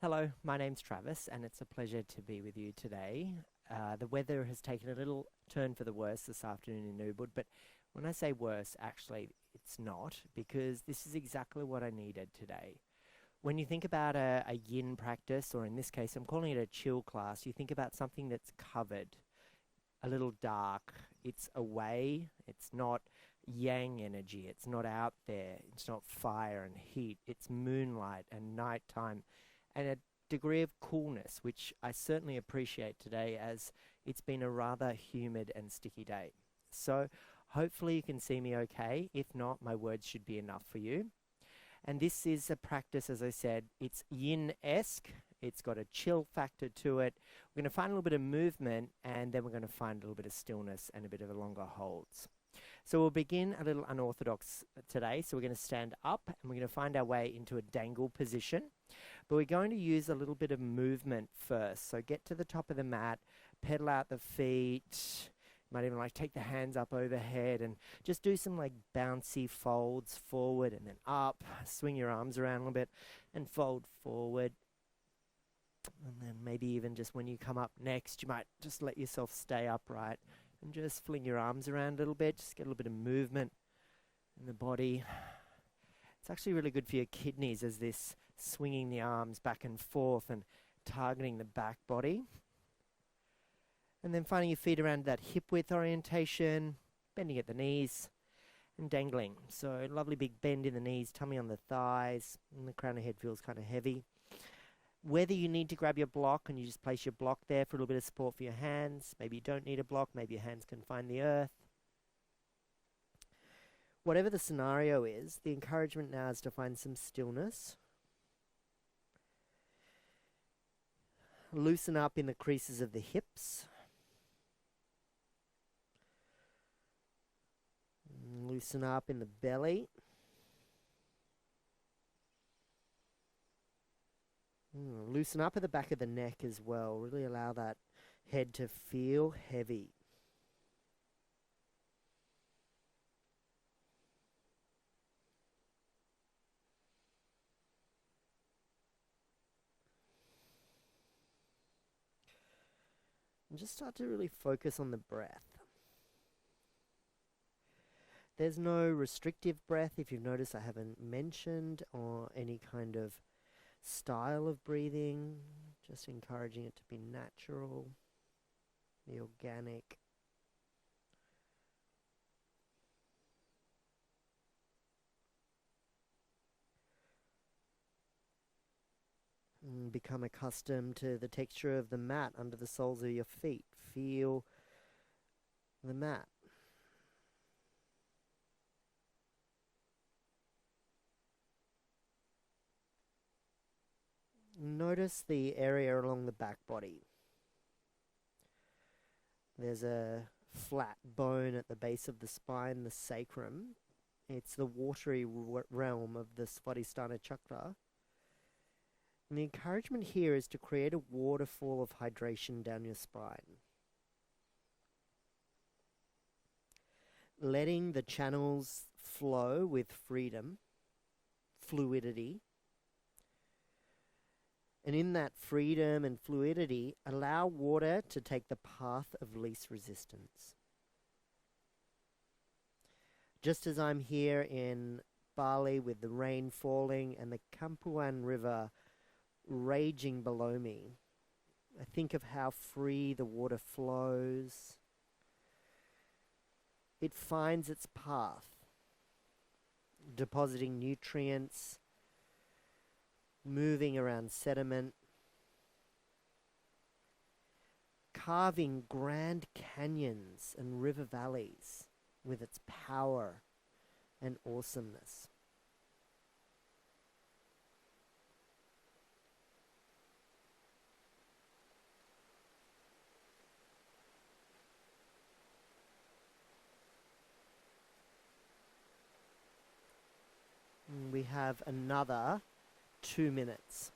Hello, my name's Travis, and it's a pleasure to be with you today. The weather has taken a little turn for the worse this afternoon in Ubud, but when I say worse, actually, it's not, because this is exactly what I needed today. When you think about a yin practice, or in this case, I'm calling it a chill class, you think about something that's covered, a little dark. It's away, it's not yang energy, it's not out there, it's not fire and heat, it's moonlight and nighttime and a degree of coolness, which I certainly appreciate today as it's been a rather humid and sticky day. So hopefully you can see me okay. If not, my words should be enough for you. And this is a practice, as I said, it's yin-esque. It's got a chill factor to it. We're going to find a little bit of movement, and then we're going to find a little bit of stillness and a bit of a longer holds. So we'll begin a little unorthodox today. So we're going to stand up, and we're going to find our way into a dangle position. But we're going to use a little bit of movement first. So get to the top of the mat, pedal out the feet. You might even like take the hands up overhead and just do some like bouncy folds forward and then up. Swing your arms around a little bit and fold forward. And then maybe even just when you come up next, you might just let yourself stay upright and just fling your arms around a little bit. Just get a little bit of movement in the body. It's actually really good for your kidneys as this swinging the arms back and forth and targeting the back body. And then finding your feet around that hip width orientation, bending at the knees and dangling. So lovely big bend in the knees, tummy on the thighs, and the crown of head feels kind of heavy. Whether you need to grab your block and you just place your block there for a little bit of support for your hands. Maybe you don't need a block, maybe your hands can find the earth. Whatever the scenario is, the encouragement now is to find some stillness. Loosen up in the creases of the hips. Loosen up in the belly. Loosen up at the back of the neck as well. Really allow that head to feel heavy. And just start to really focus on the breath. There's no restrictive breath, if you've noticed I haven't mentioned, or any kind of style of breathing. Just encouraging it to be natural, be organic. And become accustomed to the texture of the mat under the soles of your feet. Feel the mat. Notice the area along the back body. There's a flat bone at the base of the spine, the sacrum. It's the watery realm of the Svadhisthana chakra. And the encouragement here is to create a waterfall of hydration down your spine. Letting the channels flow with freedom, fluidity. And in that freedom and fluidity, allow water to take the path of least resistance. Just as I'm here in Bali with the rain falling and the Kampuan River raging below me, I think of how free the water flows. It finds its path, depositing nutrients, moving around sediment, carving grand canyons and river valleys with its power and awesomeness. We have another 2 minutes.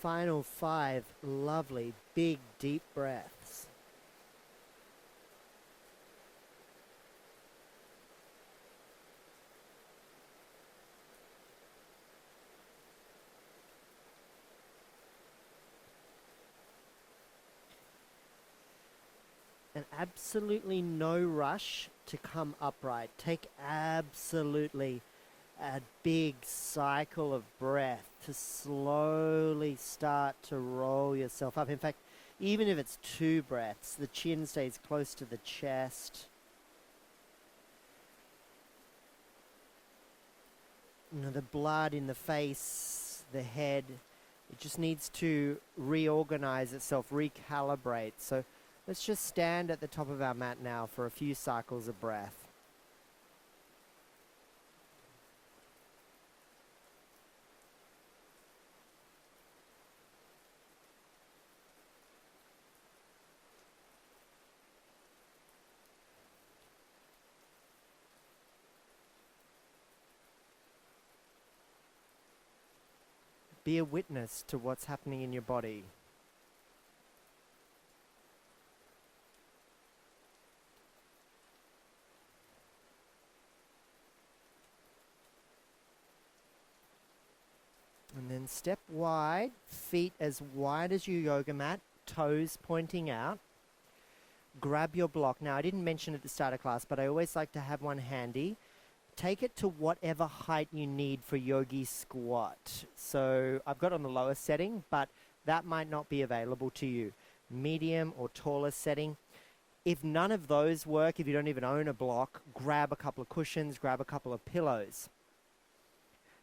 final 5 lovely, big, deep breaths. And absolutely no rush to come upright. Take absolutely a big cycle of breath to slowly start to roll yourself up. In fact, even if it's 2 breaths, the chin stays close to the chest. You know, the blood in the face, the head, it just needs to reorganize itself, recalibrate. So let's just stand at the top of our mat now for a few cycles of breath. Be a witness to what's happening in your body. And then step wide, feet as wide as your yoga mat, toes pointing out. Grab your block. Now, I didn't mention at the start of class, but I always like to have one handy. Take it to whatever height you need for yogi squat. So I've got on the lowest setting, but that might not be available to you. Medium or taller setting. If none of those work, if you don't even own a block, grab a couple of cushions, grab a couple of pillows.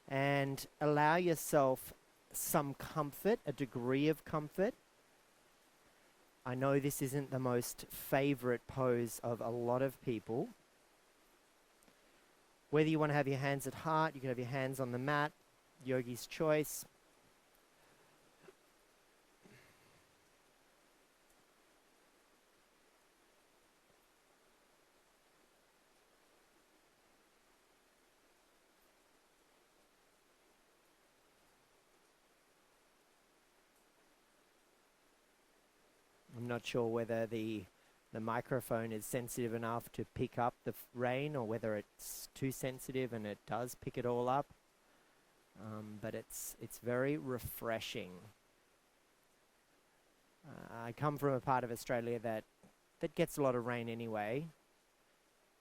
And allow yourself some comfort, a degree of comfort. I know this isn't the most favorite pose of a lot of people. Whether you want to have your hands at heart, you can have your hands on the mat, yogi's choice. I'm not sure whether the microphone is sensitive enough to pick up the rain or whether it's too sensitive and it does pick it all up. But it's very refreshing. I come from a part of Australia that gets a lot of rain anyway.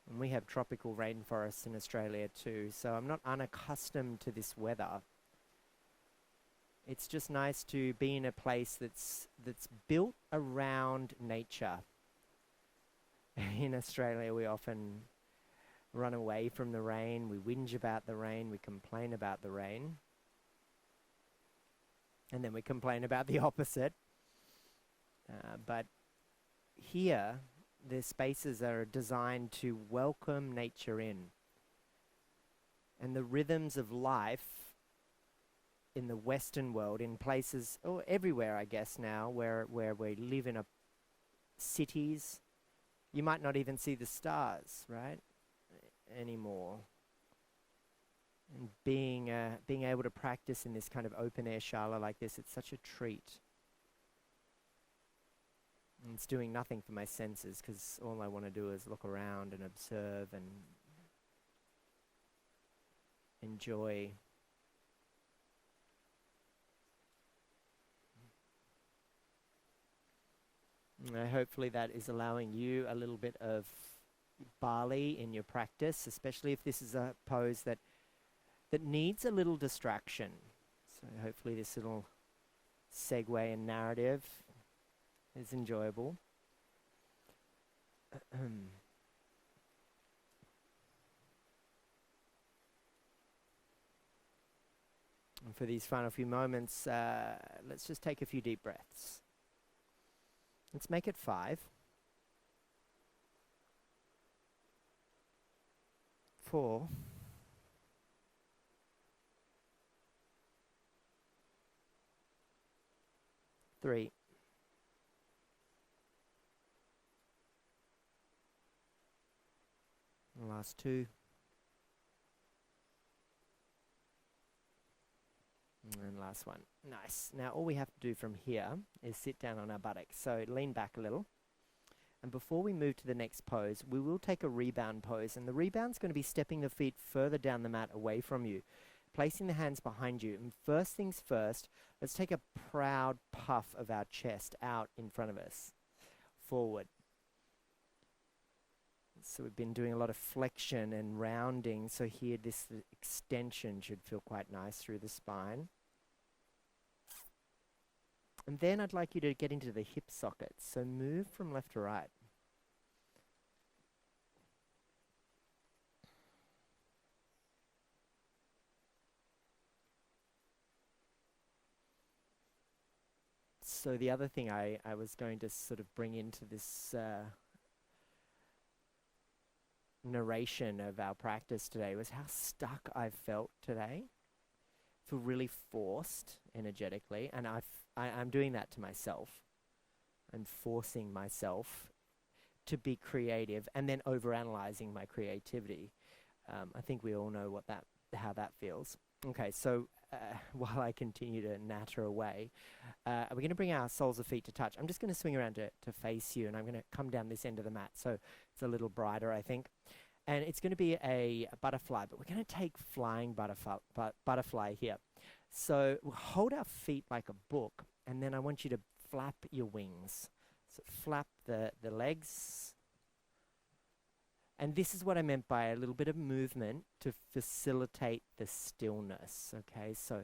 And we have tropical rainforests in Australia too, so I'm not unaccustomed to this weather. It's just nice to be in a place that's built around nature. In Australia, we often run away from the rain, we whinge about the rain, we complain about the rain. And then we complain about the opposite. But here, the spaces are designed to welcome nature in. And the rhythms of life in the Western world, in places, or everywhere I guess now, where we live in cities, you might not even see the stars, right, anymore. And being able to practice in this kind of open air shala like this, it's such a treat. And it's doing nothing for my senses, because all I want to do is look around and observe and enjoy. Hopefully that is allowing you a little bit of Bali in your practice, especially if this is a pose that needs a little distraction. So hopefully this little segue and narrative is enjoyable. And for these final few moments, let's just take a few deep breaths. Let's make it 5. 4. 3. And last 2. And last one. Nice. Now all we have to do from here is sit down on our buttocks. So lean back a little. And before we move to the next pose, we will take a rebound pose. And the rebound's going to be stepping the feet further down the mat away from you, placing the hands behind you. And first things first, let's take a proud puff of our chest out in front of us. Forward. So we've been doing a lot of flexion and rounding. So here this extension should feel quite nice through the spine. And then I'd like you to get into the hip sockets. So move from left to right. So the other thing I was going to sort of bring into this narration of our practice today was how stuck I felt today. Feel really forced energetically, and I'm doing that to myself. I'm forcing myself to be creative and then overanalyzing my creativity. I think we all know how that feels. Okay, so while I continue to natter away, we're going to bring our soles of feet to touch. I'm just going to swing around to face you, and I'm going to come down this end of the mat so it's a little brighter, I think. And it's going to be a butterfly, but we're going to take flying butterfly here. So we'll hold our feet like a book, and then I want you to flap your wings. So flap the legs. And this is what I meant by a little bit of movement to facilitate the stillness. Okay, so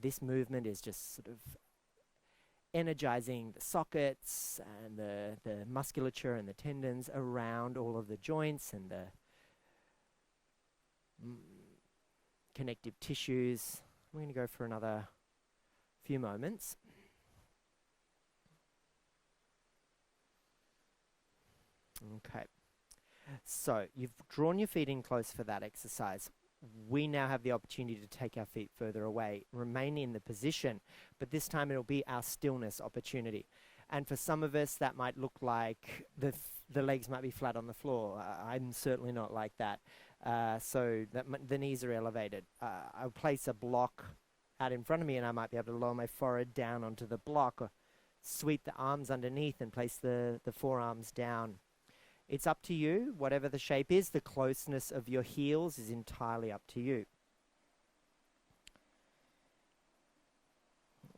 this movement is just sort of energizing the sockets and the musculature and the tendons around all of the joints and the connective tissues. We're going to go for another few moments. Okay. So you've drawn your feet in close for that exercise. We now have the opportunity to take our feet further away, remain in the position, but this time it'll be our stillness opportunity. And for some of us, that might look like the legs might be flat on the floor. I'm certainly not like that. So that the knees are elevated. I'll place a block out in front of me, and I might be able to lower my forehead down onto the block, or sweep the arms underneath and place the forearms down. It's up to you, whatever the shape is. The closeness of your heels is entirely up to you.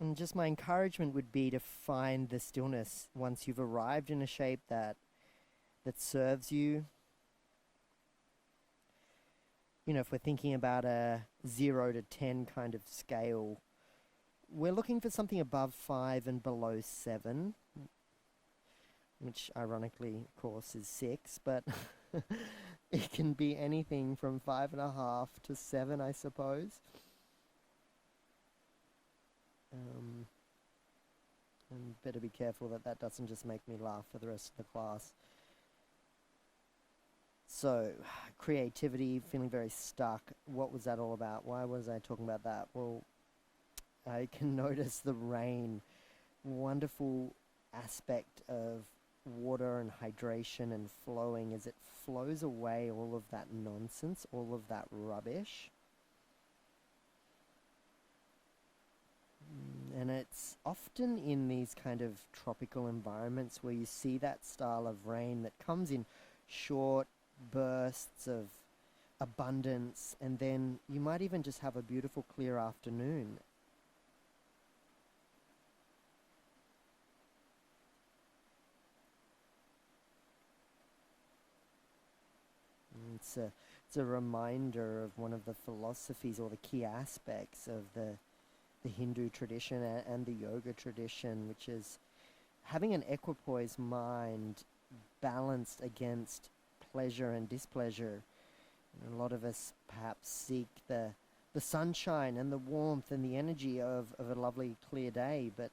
And just my encouragement would be to find the stillness once you've arrived in a shape that serves you. You know, if we're thinking about a 0 to 10 kind of scale, we're looking for something above 5 and below 7. Which ironically, of course, is 6, but it can be anything from 5.5 to 7, I suppose. And better be careful that doesn't just make me laugh for the rest of the class. So, creativity, feeling very stuck. What was that all about? Why was I talking about that? Well, I can notice the rain. Wonderful aspect of water and hydration and flowing as it flows away all of that nonsense, all of that rubbish. And it's often in these kind of tropical environments where you see that style of rain that comes in short bursts of abundance, and then you might even just have a beautiful clear afternoon. It's a reminder of one of the philosophies or the key aspects of the Hindu tradition and the yoga tradition, which is having an equipoise mind balanced against pleasure and displeasure. And a lot of us perhaps seek the sunshine and the warmth and the energy of a lovely clear day, but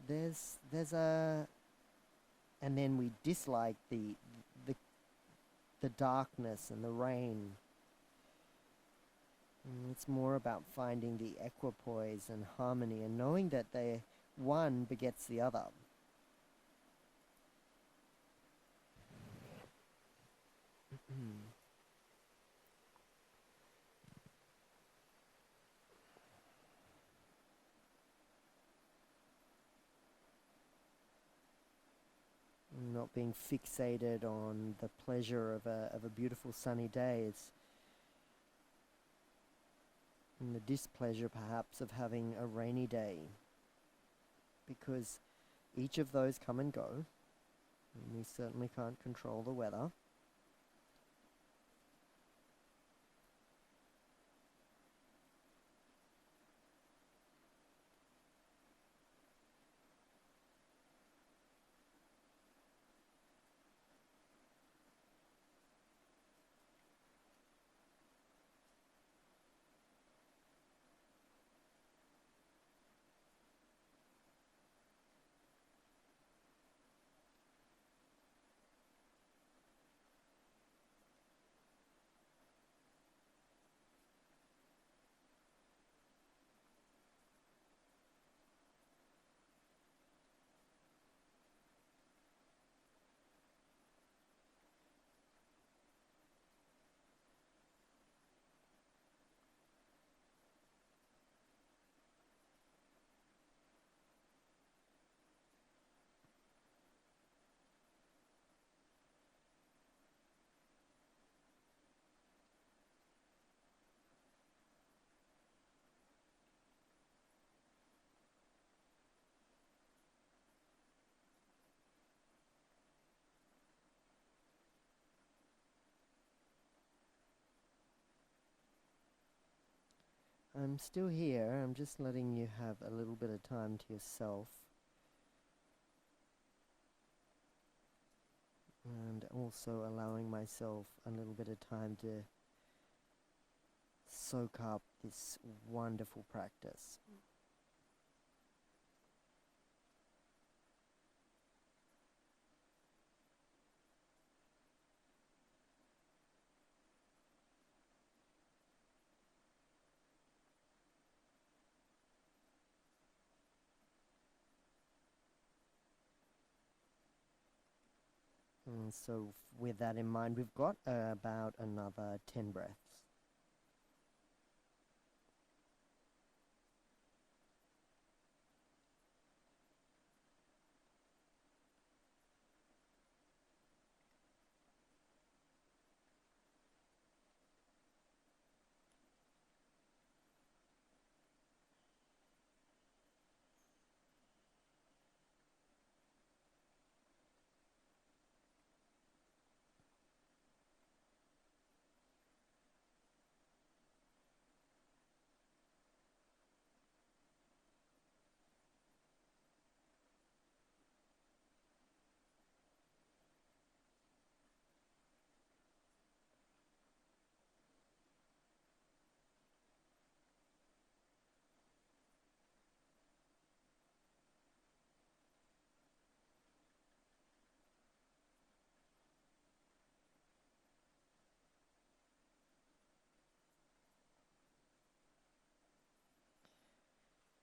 there's a, and then we dislike the darkness and the rain. It's more about finding the equipoise and harmony and knowing that one begets the other. not being fixated on the pleasure of a beautiful sunny day. It's in the displeasure perhaps of having a rainy day, because each of those come and go, and we certainly can't control the weather. I'm still here. I'm just letting you have a little bit of time to yourself. And also allowing myself a little bit of time to soak up this wonderful practice. And so with that in mind, we've got about another 10 breaths.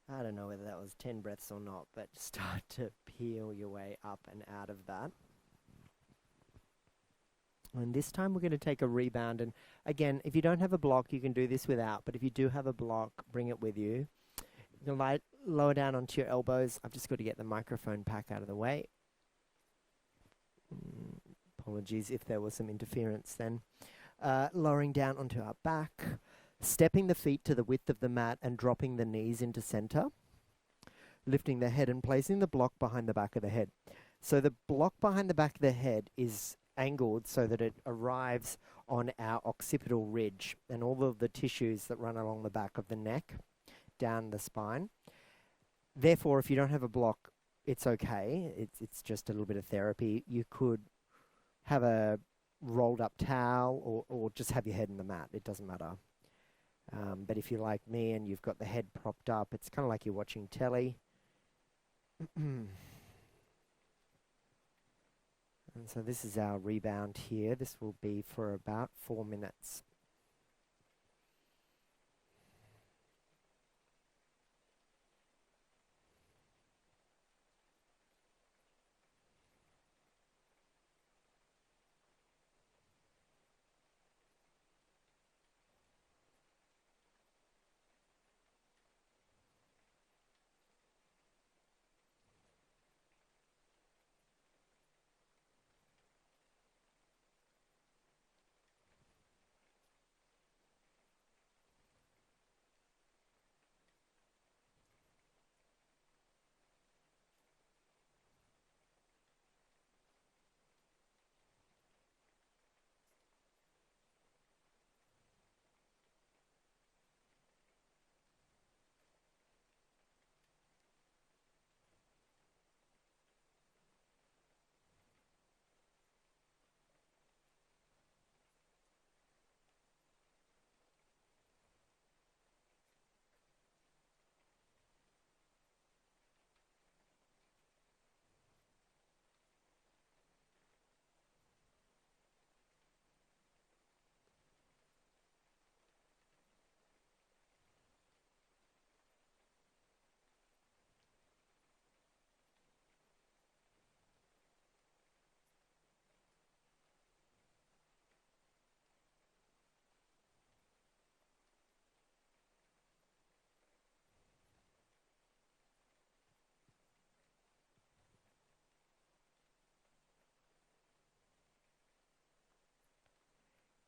I don't know whether that was 10 breaths or not, but start to peel your way up and out of that. And this time we're going to take a rebound. And again, if you don't have a block, you can do this without. But if you do have a block, bring it with you. You can lower down onto your elbows. I've just got to get the microphone pack out of the way. Apologies if there was some interference then. Lowering down onto our back. Stepping the feet to the width of the mat and dropping the knees into center. Lifting the head and placing the block behind the back of the head. So the block behind the back of the head is angled so that it arrives on our occipital ridge and all of the tissues that run along the back of the neck, down the spine. Therefore, if you don't have a block, it's okay. It's just a little bit of therapy. You could have a rolled up towel or just have your head in the mat. It doesn't matter. But if you're like me and you've got the head propped up, it's kind of like you're watching telly. And so this is our rebound here. This will be for about 4 minutes.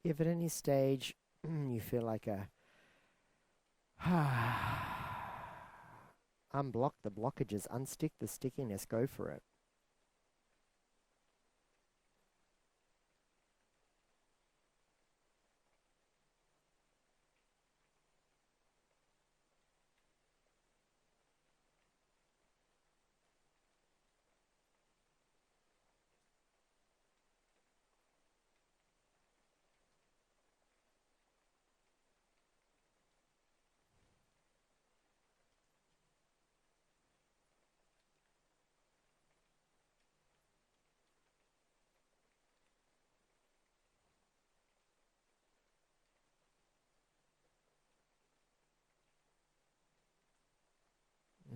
If at any stage you feel like a unblock the blockages, unstick the stickiness, go for it.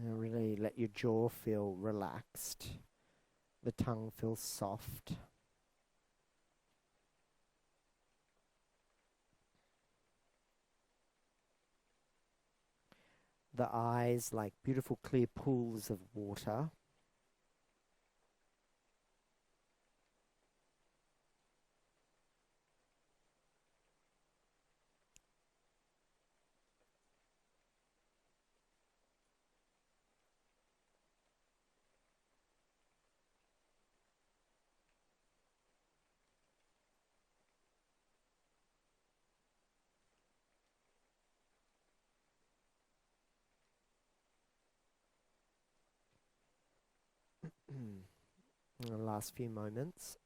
Really let your jaw feel relaxed. The tongue feels soft. The eyes like beautiful clear pools of water. The last few moments.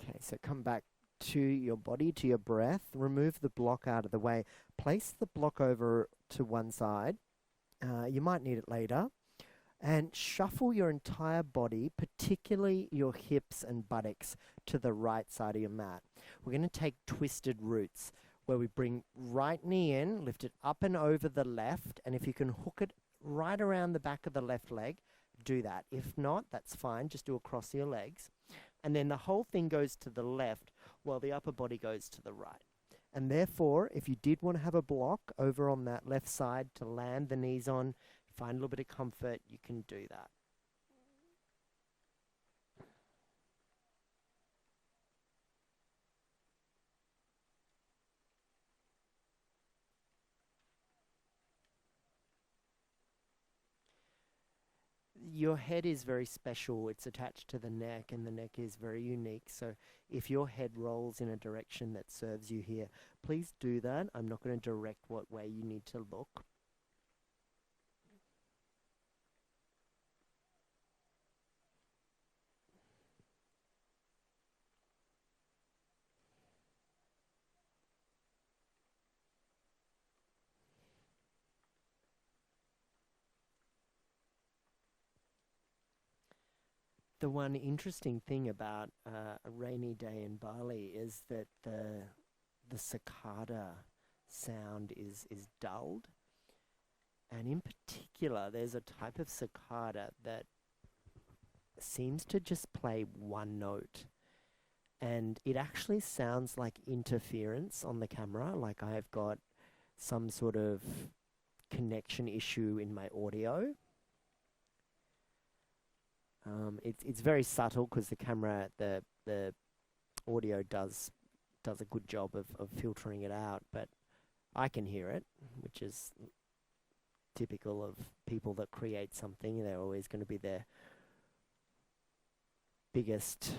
Okay, so come back to your body, to your breath. Remove the block out of the way. Place the block over to one side. You might need it later. And shuffle your entire body, particularly your hips and buttocks, to the right side of your mat. We're going to take twisted roots, where we bring right knee in, lift it up and over the left, and if you can hook it right around the back of the left leg, do that. If not, that's fine. Just do across your legs. And then the whole thing goes to the left while the upper body goes to the right. And therefore, if you did want to have a block over on that left side to land the knees on, find a little bit of comfort, you can do that. Your head is very special. It's attached to the neck, and the neck is very unique. So if your head rolls in a direction that serves you here, please do that. I'm not going to direct what way you need to look. The one interesting thing about a rainy day in Bali is that the cicada sound is dulled. And in particular, there's a type of cicada that seems to just play one note. And it actually sounds like interference on the camera, like I've got some sort of connection issue in my audio. It's very subtle because the camera, the audio does a good job of filtering it out, but I can hear it, which is typical of people that create something. They're always going to be their biggest,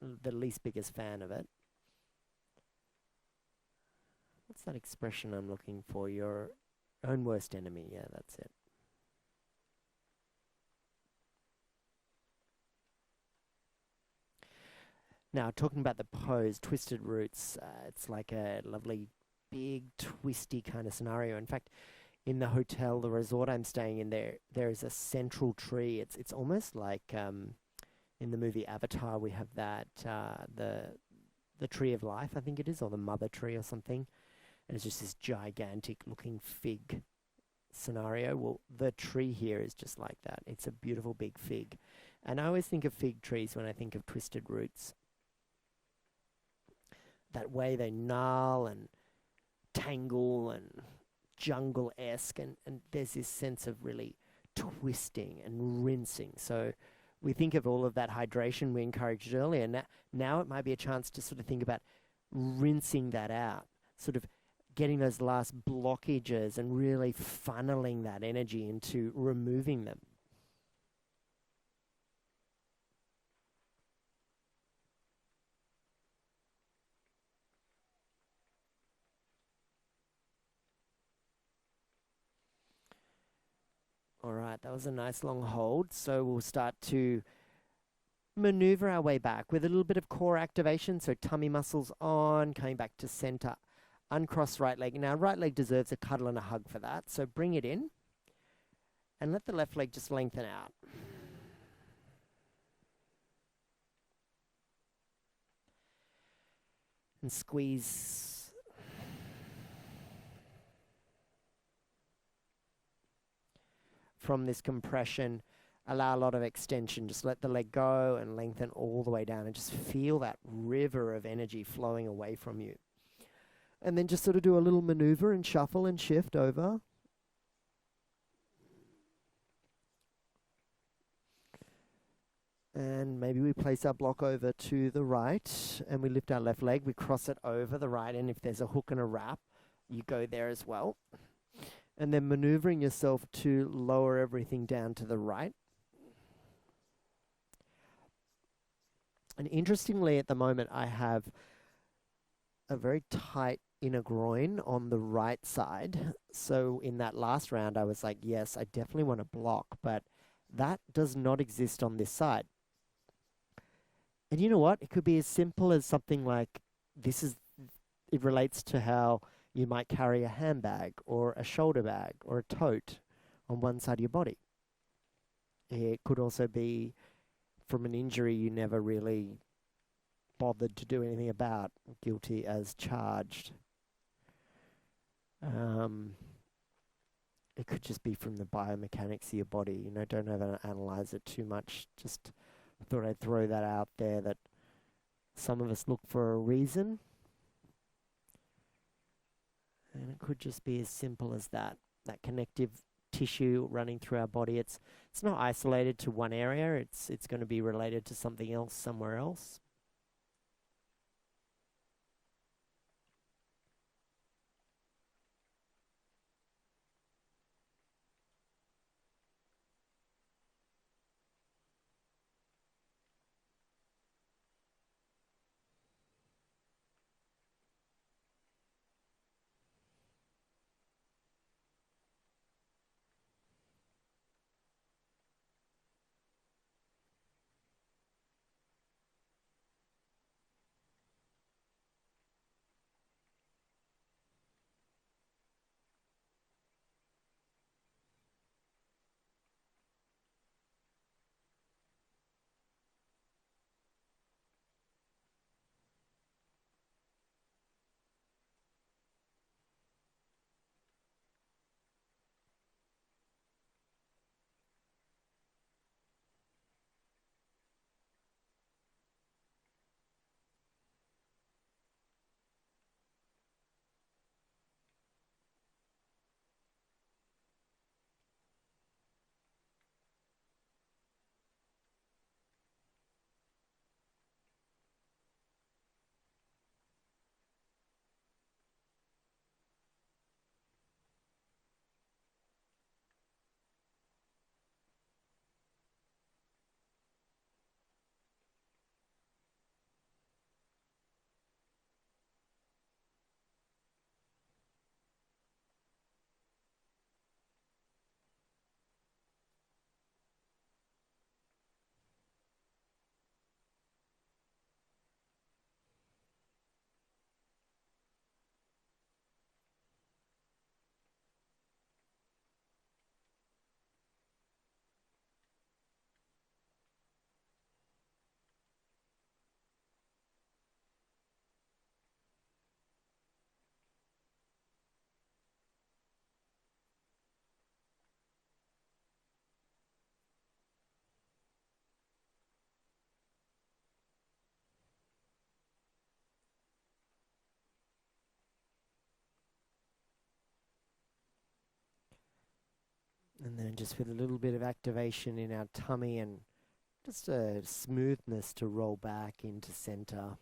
the least biggest fan of it. What's that expression I'm looking for? Your own worst enemy. Yeah, that's it. Now, talking about the pose, twisted roots, it's like a lovely big twisty kind of scenario. In fact, in the hotel, the resort I'm staying in, there is a central tree. It's almost like in the movie Avatar, we have that the tree of life, I think it is, or the mother tree or something, and it's just this gigantic looking fig scenario. Well, the tree here is just like that. It's a beautiful big fig, and I always think of fig trees when I think of twisted roots. That way they gnarl and tangle and jungle-esque, and there's this sense of really twisting and rinsing. So we think of all of that hydration we encouraged earlier. Now it might be a chance to sort of think about rinsing that out, sort of getting those last blockages and really funneling that energy into removing them. All right, that was a nice long hold. So we'll start to maneuver our way back with a little bit of core activation. So tummy muscles on, coming back to center. Uncross right leg. Now, right leg deserves a cuddle and a hug for that. So bring it in and let the left leg just lengthen out. And squeeze. From this compression, allow a lot of extension. Just let the leg go and lengthen all the way down and just feel that river of energy flowing away from you. And then just sort of do a little maneuver and shuffle and shift over. And maybe we place our block over to the right and we lift our left leg. We cross it over the right, and if there's a hook and a wrap, you go there as well. And then maneuvering yourself to lower everything down to the right. And interestingly, at the moment, I have a very tight inner groin on the right side. So in that last round, I was like, yes, I definitely want to block, but that does not exist on this side. And you know what? It could be as simple as something like it relates to how you might carry a handbag or a shoulder bag or a tote on one side of your body. It could also be from an injury you never really bothered to do anything about, guilty as charged. It could just be from the biomechanics of your body. Don't overanalyze it too much. Just thought I'd throw that out there, that some of us look for a reason. And it could just be as simple as that connective tissue running through our body. It's not isolated to one area. It's going to be related to something else somewhere else. And then just with a little bit of activation in our tummy and just a smoothness to roll back into center.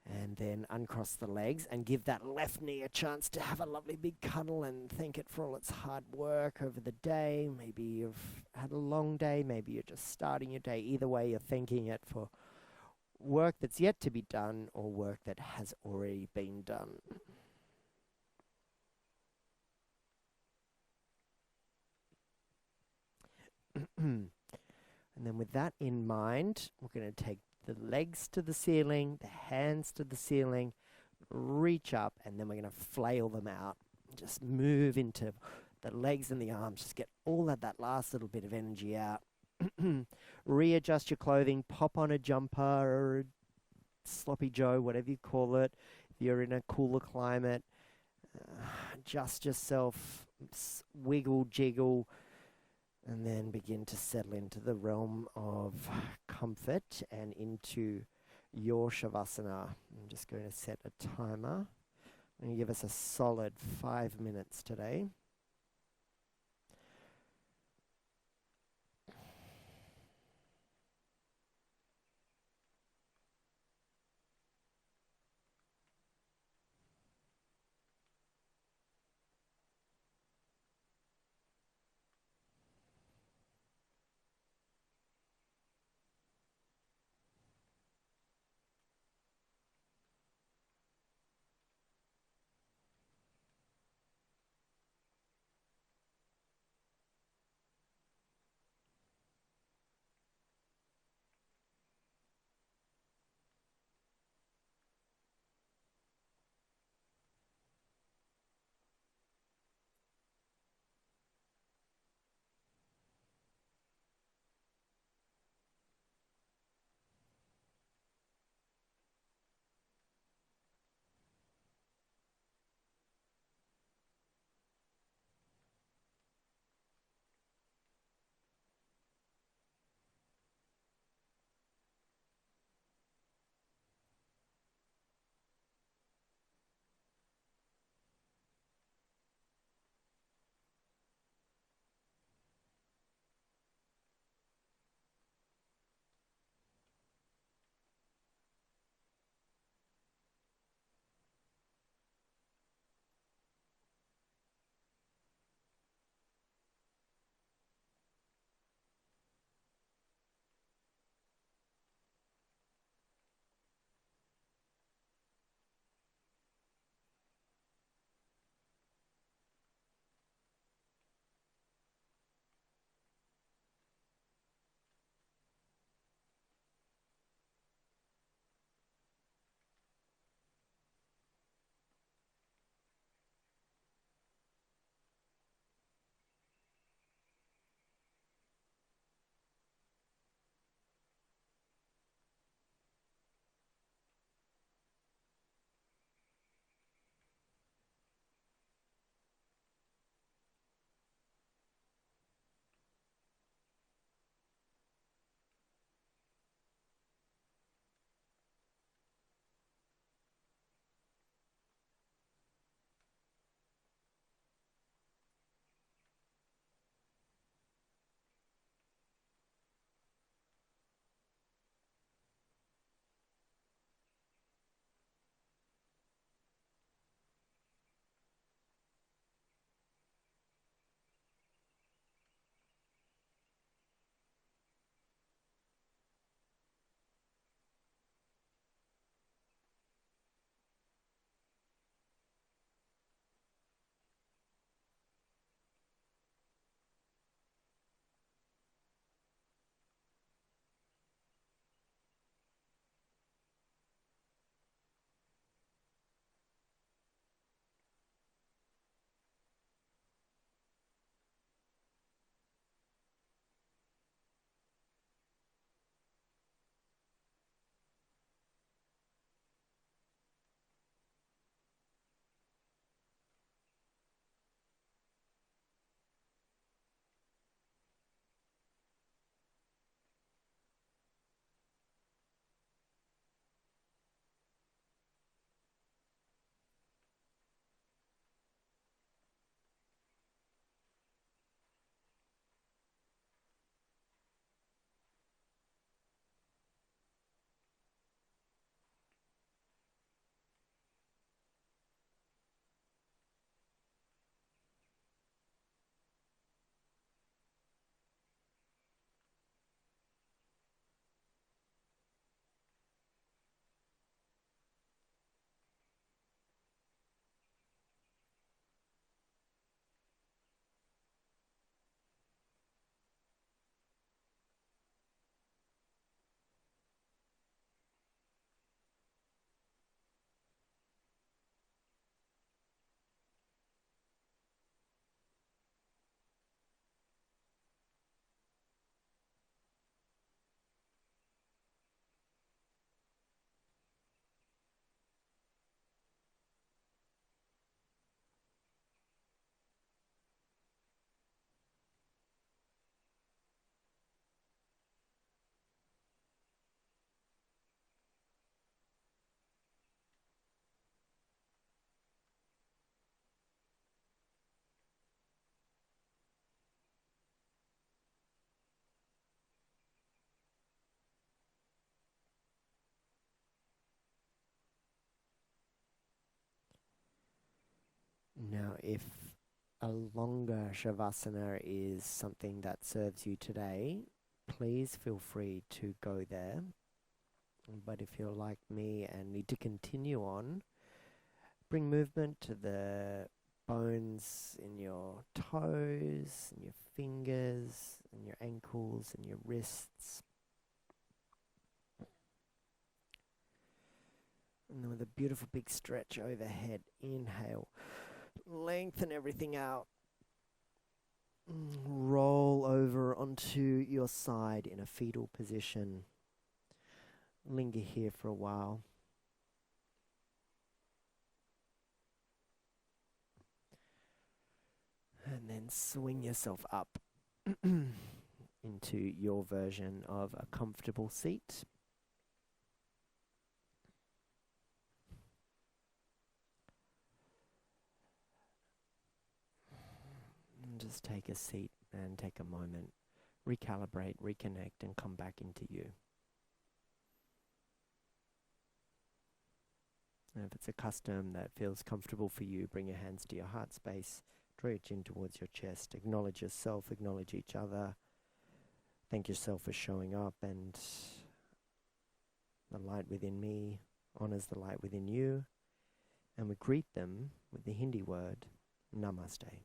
And then uncross the legs and give that left knee a chance to have a lovely big cuddle and thank it for all its hard work over the day. Maybe you've had a long day, maybe you're just starting your day. Either way, you're thanking it for work that's yet to be done or work that has already been done. And then with that in mind, we're going to take the legs to the ceiling, the hands to the ceiling, reach up, and then we're going to flail them out. Just move into the legs and the arms. Just get all that last little bit of energy out. Readjust your clothing. Pop on a jumper or a sloppy joe, whatever you call it. If you're in a cooler climate, adjust yourself, wiggle, jiggle, and then begin to settle into the realm of comfort and into your Savasana. I'm just going to set a timer. I'm going to give us a solid 5 minutes today. Now, if a longer Shavasana is something that serves you today, please feel free to go there. But if you're like me and need to continue on, bring movement to the bones in your toes, and your fingers, and your ankles, and your wrists. And then with a beautiful big stretch overhead, inhale, lengthen everything out. Roll over onto your side in a fetal position. Linger here for a while. And then swing yourself up into your version of a comfortable seat. And just take a seat and take a moment. Recalibrate, reconnect, and come back into you. And if it's a custom that feels comfortable for you, bring your hands to your heart space. Draw your chin towards your chest. Acknowledge yourself, acknowledge each other. Thank yourself for showing up, and the light within me honors the light within you. And we greet them with the Hindi word, Namaste.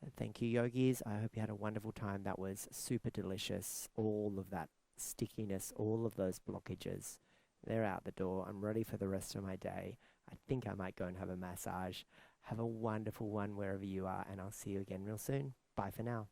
And thank you, yogis. I hope you had a wonderful time. That was super delicious. All of that stickiness, all of those blockages, they're out the door. I'm ready for the rest of my day. I think I might go and have a massage. Have a wonderful one wherever you are, and I'll see you again real soon. Bye for now.